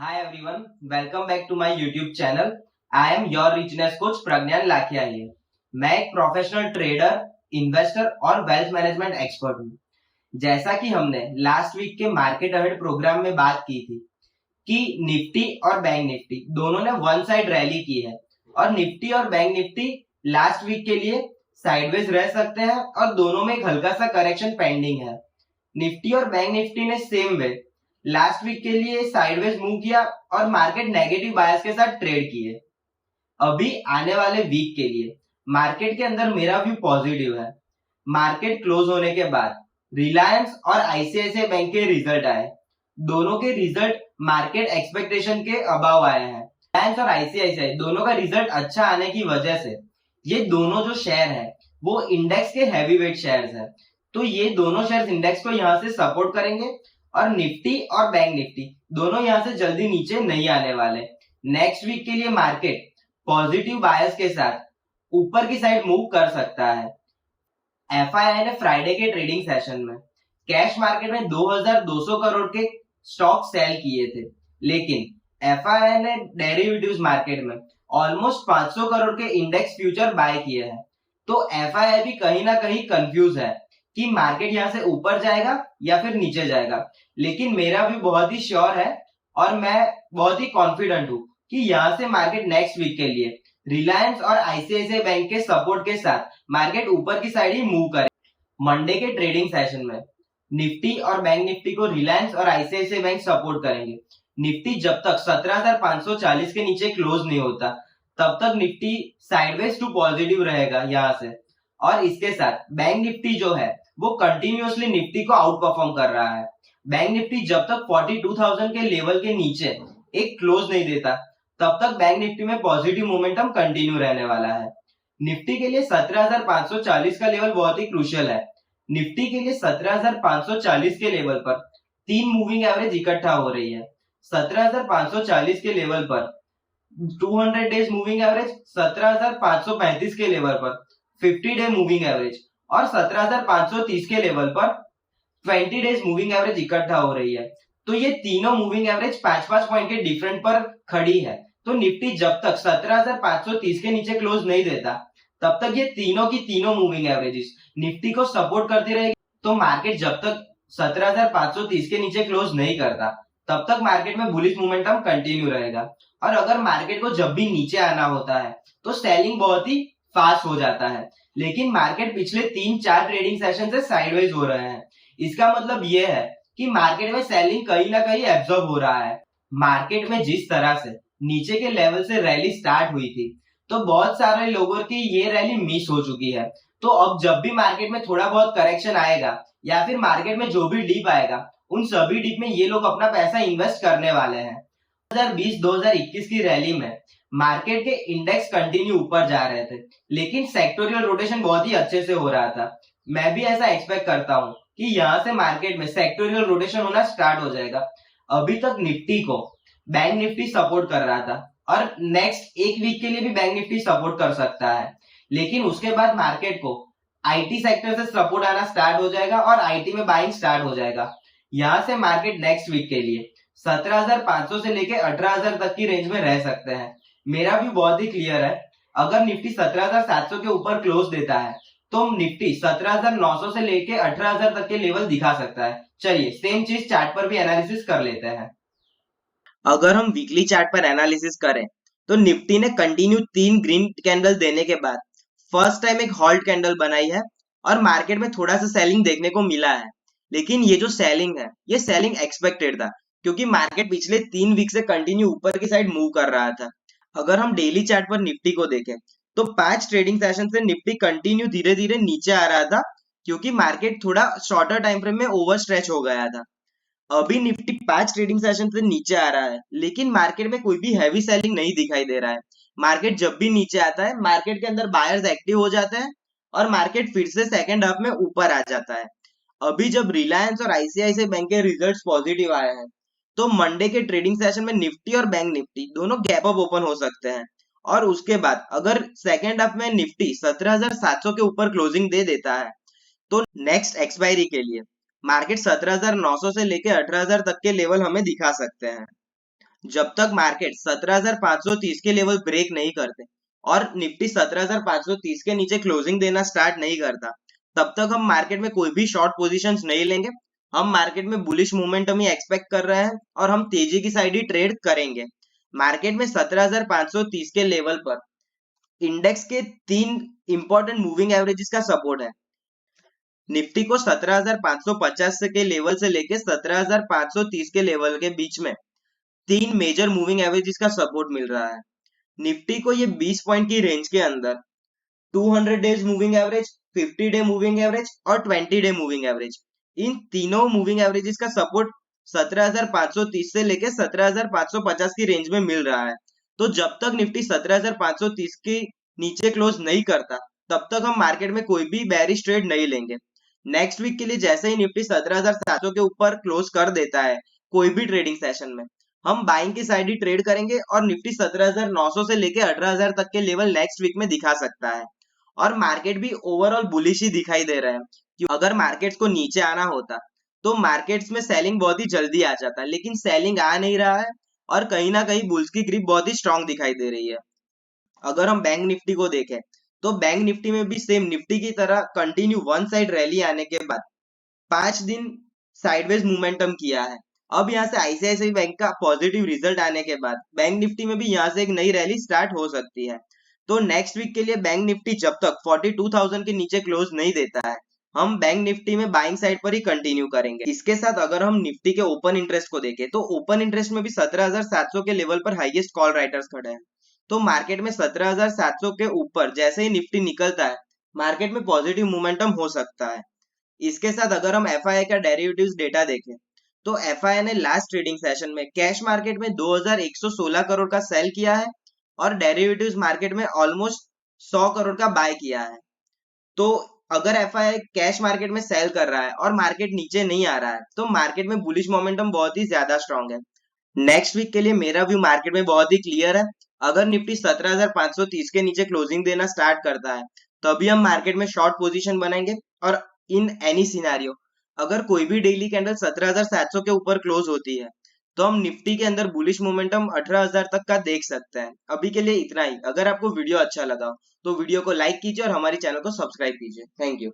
Hi everyone, welcome back to my YouTube channel. I am your richness coach Pragyan Lakhia here. मैं एक professional trader, investor और wealth management expert हूँ। जैसा कि हमने लास्ट वीक के मार्केट अहेड प्रोग्राम में बात की थी कि निफ्टी और बैंक निफ्टी दोनों ने वन साइड रैली की है और निफ्टी और बैंक निफ्टी लास्ट वीक के लिए साइडवेज रह सकते हैं और दोनों में एक हल्का सा करेक्शन पेंडिंग है। निफ्टी और बैंक निफ्टी ने सेम वे लास्ट वीक के लिए साइडवेज मूव किया और मार्केट नेगेटिव बायस के साथ ट्रेड किए। अभी आने वाले वीक के लिए मार्केट के अंदर मेरा व्यू पॉजिटिव है। मार्केट क्लोज होने के बाद रिलायंस और आईसीआईसीआई बैंक के रिजल्ट आए। दोनों के रिजल्ट मार्केट एक्सपेक्टेशन के अबाव आए हैं। रिलायंस और आईसीआईसीआई दोनों का रिजल्ट अच्छा आने की वजह से ये दोनों जो शेयर है वो इंडेक्स के हैवी वेट शेयर है, तो ये दोनों शेयर इंडेक्स को यहाँ से सपोर्ट करेंगे और निफ्टी और बैंक निफ्टी दोनों यहाँ से जल्दी नीचे नहीं आने वाले। नेक्स्ट वीक के लिए मार्केट पॉजिटिव बायस के साथ ऊपर की साइड मूव कर सकता है। एफआईआई ने फ्राइडे के ट्रेडिंग सेशन में कैश मार्केट में 2200 करोड़ के स्टॉक सेल किए थे, लेकिन एफआईआई ने डेरिवेटिव्स मार्केट में ऑलमोस्ट 500 करोड़ के इंडेक्स फ्यूचर बाय किए हैं। तो एफआईआई भी कहीं ना कहीं कंफ्यूज है कि मार्केट यहाँ से ऊपर जाएगा या फिर नीचे जाएगा, लेकिन मेरा भी बहुत ही श्योर है और मैं बहुत ही कॉन्फिडेंट हूँ कि यहाँ से मार्केट नेक्स्ट वीक के लिए रिलायंस और आईसीआईसीआई बैंक के सपोर्ट के साथ मार्केट ऊपर की साइड ही मूव करे। मंडे के ट्रेडिंग सेशन में निफ्टी और बैंक निफ्टी को रिलायंस और आईसीआईसीआई बैंक सपोर्ट करेंगे। निफ्टी जब तक 17,540 के नीचे क्लोज नहीं होता तब तक निफ्टी साइडवेज टू पॉजिटिव रहेगा यहाँ से, और इसके साथ बैंक निफ्टी जो है वो कंटिन्यूअसली निफ्टी को आउट परफॉर्म कर रहा है। बैंक निफ्टी जब तक 42,000 के लेवल के नीचे एक क्लोज नहीं देता तब तक बैंक निफ्टी में पॉजिटिव मोमेंटम कंटिन्यू रहने वाला है। निफ्टी के लिए 17,540 का लेवल बहुत ही क्रूशियल है। निफ्टी के लिए 17,540 के लेवल पर 3 मूविंग एवरेज इकट्ठा हो रही है। 17,540 के लेवल पर 200 डेज मूविंग एवरेज, 17,535 के लेवल पर 50 डे मूविंग एवरेज और 17,530 के लेवल पर 20 डेज मूविंग एवरेज इकट्ठा हो रही है। तो ये तीनों मूविंग एवरेज 5-5 पॉइंट के डिफरेंट पर खड़ी है। तो निफ्टी जब तक 17,530 के नीचे क्लोज नहीं देता तब तक ये तीनों की तीनों मूविंग एवरेजेस निफ्टी को सपोर्ट करती रहेगी। तो मार्केट जब तक 17,530 के नीचे क्लोज नहीं करता तब तक मार्केट में बुलिश मोमेंटम कंटिन्यू रहेगा, और अगर मार्केट को जब भी नीचे आना होता है तो सेलिंग बहुत ही फास्ट हो जाता है। लेकिन मार्केट पिछले 3-4 ट्रेडिंग सेशन से साइडवेज हो रहे हैं। इसका मतलब ये है कि मार्केट में सेलिंग कहीं ना कहीं एब्जॉर्ब हो रहा है। मार्केट में जिस तरह से नीचे के लेवल से रैली स्टार्ट हुई थी तो बहुत सारे लोगों की ये रैली मिस हो चुकी है। तो अब जब भी मार्केट में थोड़ा बहुत करेक्शन आएगा या फिर मार्केट में जो भी डिप आएगा उन सभी डिप में ये लोग अपना पैसा इन्वेस्ट करने वाले हैं। 2020-2021 की रैली में मार्केट के इंडेक्स कंटिन्यू ऊपर जा रहे थे, लेकिन सेक्टोरियल रोटेशन बहुत ही अच्छे से हो रहा था। मैं भी ऐसा एक्सपेक्ट करता हूँ कि यहाँ से मार्केट में सेक्टोरियल रोटेशन होना स्टार्ट हो जाएगा। अभी तक निफ्टी को बैंक निफ्टी सपोर्ट कर रहा था और नेक्स्ट एक वीक के लिए भी बैंक निफ्टी सपोर्ट कर सकता है, लेकिन उसके बाद मार्केट को आईटी सेक्टर से सपोर्ट आना स्टार्ट हो जाएगा और आईटी में बाइंग स्टार्ट हो जाएगा। यहाँ से मार्केट नेक्स्ट वीक के लिए 17,500 से लेके 18,000 तक की रेंज में रह सकते हैं। मेरा भी बहुत ही क्लियर है, अगर निफ्टी 17,700 के ऊपर क्लोज देता है तो निफ्टी 17,900 से लेके 18,000 तक के लेवल दिखा सकता है। चलिए सेम चीज चार्ट पर भी एनालिसिस कर लेते हैं। अगर हम वीकली चार्ट पर एनालिसिस करें तो निफ्टी ने कंटिन्यू 3 ग्रीन कैंडल देने के बाद फर्स्ट टाइम एक हॉल्ट कैंडल बनाई है और मार्केट में थोड़ा सा सेलिंग देखने को मिला है। लेकिन ये जो सेलिंग है ये सेलिंग एक्सपेक्टेड था, क्योंकि मार्केट पिछले 3 वीक से कंटिन्यू ऊपर की साइड मूव कर रहा था। अगर हम डेली चार्ट पर निफ्टी को देखें तो 5 ट्रेडिंग सेशन से निफ्टी कंटिन्यू धीरे धीरे नीचे आ रहा था, क्योंकि मार्केट थोड़ा शॉर्टर टाइम फ्रेम में ओवर स्ट्रेच हो गया था। अभी निफ्टी 5 ट्रेडिंग सेशन से नीचे आ रहा है, लेकिन मार्केट में कोई भी हैवी सेलिंग नहीं दिखाई दे रहा है। मार्केट जब भी नीचे आता है मार्केट के अंदर बायर्स एक्टिव हो जाते हैं और मार्केट फिर से सेकंड हाफ में ऊपर आ जाता है। अभी जब रिलायंस और आईसीआईसीआई बैंक के रिजल्ट्स पॉजिटिव आए हैं तो मंडे के ट्रेडिंग सेशन में निफ्टी और बैंक निफ्टी दोनों गैप अप ओपन हो सकते हैं, और उसके बाद अगर सेकेंड हाफ में निफ्टी 17,700 के ऊपर क्लोजिंग दे देता है तो नेक्स्ट एक्सपायरी के लिए मार्केट 17,900 से लेके 18,000 तक के लेवल हमें दिखा सकते हैं। जब तक मार्केट 17,530 के लेवल ब्रेक नहीं करते और निफ्टी 17,530 के नीचे क्लोजिंग देना स्टार्ट नहीं करता, तब तक हम मार्केट में कोई भी शॉर्ट पोजीशंस नहीं लेंगे। हम मार्केट में बुलिश मोमेंटम ही एक्सपेक्ट कर रहे हैं और हम तेजी की साइड ही ट्रेड करेंगे। मार्केट में 17,530 के लेवल पर इंडेक्स के 3 इंपॉर्टेंट मूविंग एवरेजेस का सपोर्ट है। निफ्टी को 17,550 के लेवल से लेके 17,530 के लेवल के बीच में 3 मेजर मूविंग एवरेजेस का सपोर्ट मिल रहा है। निफ्टी को ये 20 पॉइंट की रेंज के अंदर 200 days moving average, 50 day moving average और 20 डे मूविंग एवरेज, इन तीनों मूविंग एवरेजेस का सपोर्ट 17,530 से लेके 17,550 की रेंज में मिल रहा है। तो जब तक निफ्टी 17,530 के नीचे क्लोज नहीं करता, तब तक हम मार्केट में कोई भी बेरिश ट्रेड नहीं लेंगे। नेक्स्ट वीक के लिए जैसे ही निफ्टी 17,700 के ऊपर क्लोज कर देता है कोई भी ट्रेडिंग सेशन में, हम बाइंग की साइड ही ट्रेड करेंगे और निफ्टी 17,900 से लेके 18,000 तक के लेवल नेक्स्ट वीक में दिखा सकता है। और मार्केट भी ओवरऑल बुलिश ही दिखाई दे रहा है। अगर मार्केट्स को नीचे आना होता तो मार्केट्स में सेलिंग बहुत ही जल्दी आ जाता, लेकिन सेलिंग आ नहीं रहा है और कहीं ना कहीं बुल्स की ग्रिप बहुत ही स्ट्रांग दिखाई दे रही है। अगर हम बैंक निफ्टी को देखें तो बैंक निफ्टी में भी सेम निफ्टी की तरह कंटिन्यू वन साइड रैली आने के बाद 5 दिन साइडवेज मोमेंटम किया है। अब यहाँ से आईसीआईसीआई बैंक का पॉजिटिव रिजल्ट आने के बाद बैंक निफ्टी में भी यहाँ से एक नई रैली स्टार्ट हो सकती है। तो नेक्स्ट वीक के लिए बैंक निफ्टी जब तक 42,000 के नीचे क्लोज नहीं देता है, हम बैंक निफ्टी में बाइंग साइड पर ही कंटिन्यू करेंगे। इसके साथ अगर हम निफ्टी के ओपन इंटरेस्ट को देखें तो ओपन इंटरेस्ट में भी 17,700 के लेवल पर हाईएस्ट कॉल राइटर्स खड़े हैं। तो मार्केट में 17,700 के ऊपर जैसे ही निफ्टी निकलता है, मार्केट में पॉजिटिव मोमेंटम हो सकता है। इसके साथ अगर हम एफआईआई का डेरिवेटिव्स डेटा देखें तो एफआईआई ने लास्ट ट्रेडिंग सेशन में कैश मार्केट में 2,116 करोड़ का सेल किया है और डेरिवेटिव्स मार्केट में ऑलमोस्ट 100 करोड़ का बाय किया है। तो अगर एफआईआई कैश मार्केट में सेल कर रहा है और मार्केट नीचे नहीं आ रहा है, तो मार्केट में बुलिश मोमेंटम बहुत ही ज्यादा स्ट्रांग है। नेक्स्ट वीक के लिए मेरा व्यू मार्केट में बहुत ही क्लियर है। अगर निफ्टी 17,530 के नीचे क्लोजिंग देना स्टार्ट करता है, तभी हम मार्केट में शॉर्ट पोजीशन बनाएंगे। और इन एनी सिनेरियो अगर कोई भी डेली कैंडल 17,700 के ऊपर क्लोज होती है, तो हम निफ्टी के अंदर बुलिश मोमेंटम 18,000 तक का देख सकते हैं। अभी के लिए इतना ही। अगर आपको वीडियो अच्छा लगा तो वीडियो को लाइक कीजिए और हमारे चैनल को सब्सक्राइब कीजिए। Thank you.